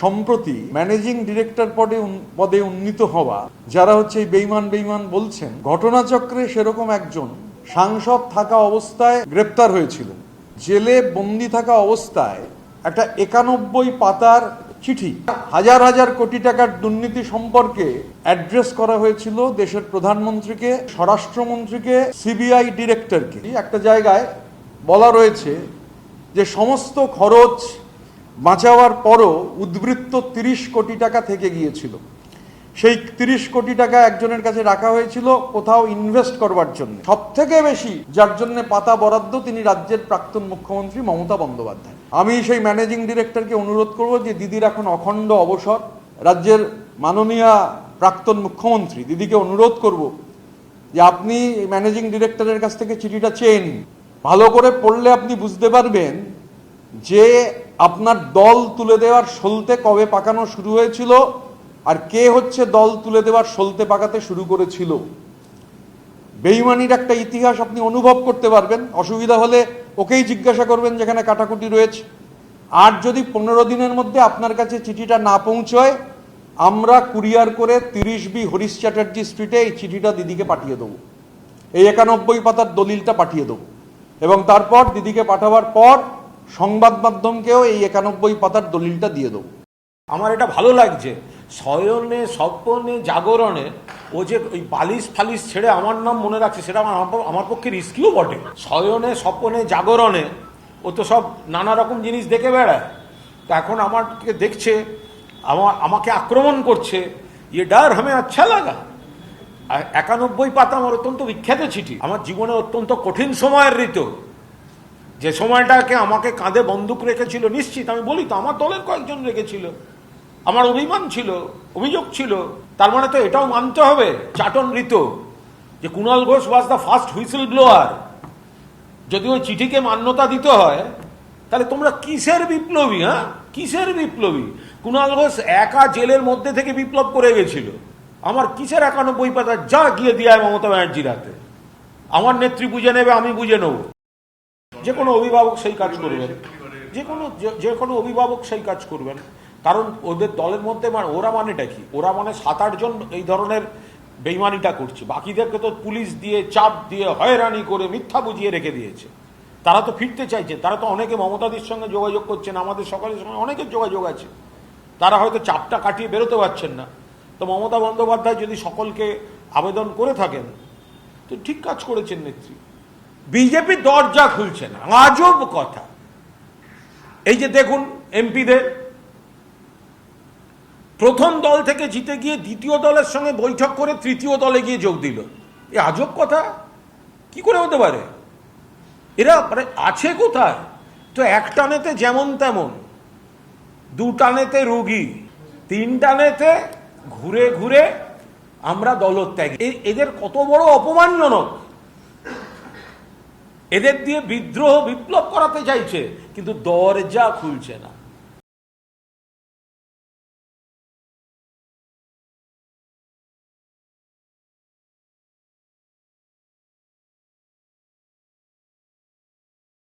সম্প্রতি managing director পদে উন্নীত হওয়া যারা হচ্ছে এই বেঈমান বলছেন, ঘটনাচক্রে সেরকম একজন সাংসদ থাকা অবস্থায় গ্রেপ্তার হয়েছিলেন। জেলে বন্দি থাকা অবস্থায় একটা 91 পাতার চিঠি, হাজার হাজার কোটি টাকার দুর্নীতি সম্পর্কে অ্যাড্রেস করা হয়েছিল দেশের প্রধানমন্ত্রীকে, স্বরাষ্ট্রমন্ত্রীকে, সিবিআই ডিরেক্টরকে। একটা জায়গায় বলা রয়েছে যে সমস্ত খরচ বাঁচাবার পরও উদ্বৃত্ত 30 কোটি টাকা থেকে গিয়েছিল। সেই 30 কোটি টাকা একজনের কাছে রাখা হয়েছিল কোথাও ইনভেস্ট করবার জন্য। সব থেকে বেশি যার জন্য পাতা বরাদ্দ তিনি রাজ্যের প্রাক্তন মুখ্যমন্ত্রী মমতা বন্দ্যোপাধ্যায়। আমি সেই ম্যানেজিং ডিরেক্টরকে অনুরোধ করব যে দিদির এখন অখণ্ড অবসর, রাজ্যের মাননীয় প্রাক্তন মুখ্যমন্ত্রী দিদিকে অনুরোধ করব যে আপনি ম্যানেজিং ডিরেক্টরের কাছ থেকে চিঠিটা চেয়ে নিন। ভালো করে পড়লে আপনি বুঝতে পারবেন যে আপনার দল তুলে দেওয়ার সলতে কবে পাকানো শুরু হয়েছিল আর কে হচ্ছে দল তুলে দেওয়ার সলতে পাকাতে শুরু করেছিল। বেঈমানির একটা ইতিহাস আপনি অনুভব করতে পারবেন। অসুবিধা হলে ওকেই জিজ্ঞাসা করবেন যেখানে কাটাকুটি রয়েছে। আর যদি 15 দিনের মধ্যে আপনার কাছে চিঠিটা না পৌঁছয়, আমরা কুরিয়ার করে 30B হরিশ চ্যাটার্জি স্ট্রিটে এই চিঠিটা দিদিকে পাঠিয়ে দেবো, এই 91 পাতার দলিলটা পাঠিয়ে দেবো, এবং তারপর দিদিকে পাঠাবার পর সংবাদ মাধ্যমকেও এই 91 পাতার দলিলটা দিয়ে দেবো। আমার এটা ভালো লাগছে, শয়নে স্বপ্নে জাগরণে ও যে ওই বালিশ ফালিশ ছেড়ে আমার নাম মনে রাখছে, সেটা আমার পক্ষে রিস্কিও বটে। শয়নে স্বপ্নে জাগরণে ও তো সব নানা রকম জিনিস দেখে বেড়ায়, তো এখন আমাকে দেখছে, আমাকে আক্রমণ করছে, ইয়ে ডার হামে আচ্ছা লাগা। আর 91 পাতা আমার অত্যন্ত বিখ্যাত চিঠি, আমার জীবনে অত্যন্ত কঠিন সময়ের ঋতু, যে সময়টাকে আমাকে কাঁধে বন্দুক রেখেছিল। নিশ্চিত আমি বলি তো, আমার দলের কয়েকজন রেখেছিল, আমার অভিমান ছিল, অভিযোগ ছিল। তার মানে তো এটাও মানতে হবে চাটন ঋতু যে Kunal Ghosh was the first whistle blower. যদি ওই চিঠিকে মান্যতা দিতে হয় তাহলে তোমরা কিসের বিপ্লবী? হ্যাঁ, কিসের বিপ্লবী? কুণাল ঘোষ একা জেলের মধ্যে থেকে বিপ্লব করে গেছিল। আমার কিসের 91 পাতা? যা গিয়ে দিয়ে মমতা ব্যানার্জির হাতে, আমার নেত্রী বুঝে নেবে, আমি বুঝে নেব। যে কোনো অভিভাবক সেই কাজ করবেন, যে কোনো অভিভাবক সেই কাজ করবেন। কারণ ওদের দলের মধ্যে ওরা মানেটা কি? ওরা মানে 7-8 জন এই ধরনের বেইমানিটা করছে, বাকিদেরকে তো পুলিশ দিয়ে চাপ দিয়ে হয়রানি করে মিথ্যা বুঝিয়ে রেখে দিয়েছে। তারা তো ফিরতে চাইছে, তারা তো অনেকে মমতাদির সঙ্গে যোগাযোগ করছেন, আমাদের সকালের সঙ্গে অনেকের যোগাযোগ আছে, তারা হয়তো চাপটা কাটিয়ে বেরোতে পারছেন না। তো মমতা বন্দ্যোপাধ্যায় যদি সকলকে আবেদন করে থাকেন তো ঠিক কাজ করেছেন নেত্রী। বিজেপি দরজা খুলছে না, আজব কথা। এই যে দেখুন এমপিদের প্রথম দল থেকে জিতে গিয়ে দ্বিতীয় দলের সঙ্গে বৈঠক করে তৃতীয় দলে গিয়ে যোগ দিল, এ আজব কথা কি করে হতে পারে? এরা মানে আছে কোথায়? তো এক টানেতে যেমন তেমন, 2 টানেতে রোগী, 3 টানেতে ঘুরে ঘুরে আমরা দলত্যাগী। এদের কত বড় অপমানজনক। এদের দিয়ে বিদ্রোহ বিপ্লব করাতে চাইছে, কিন্তু দরজা খুলছে না।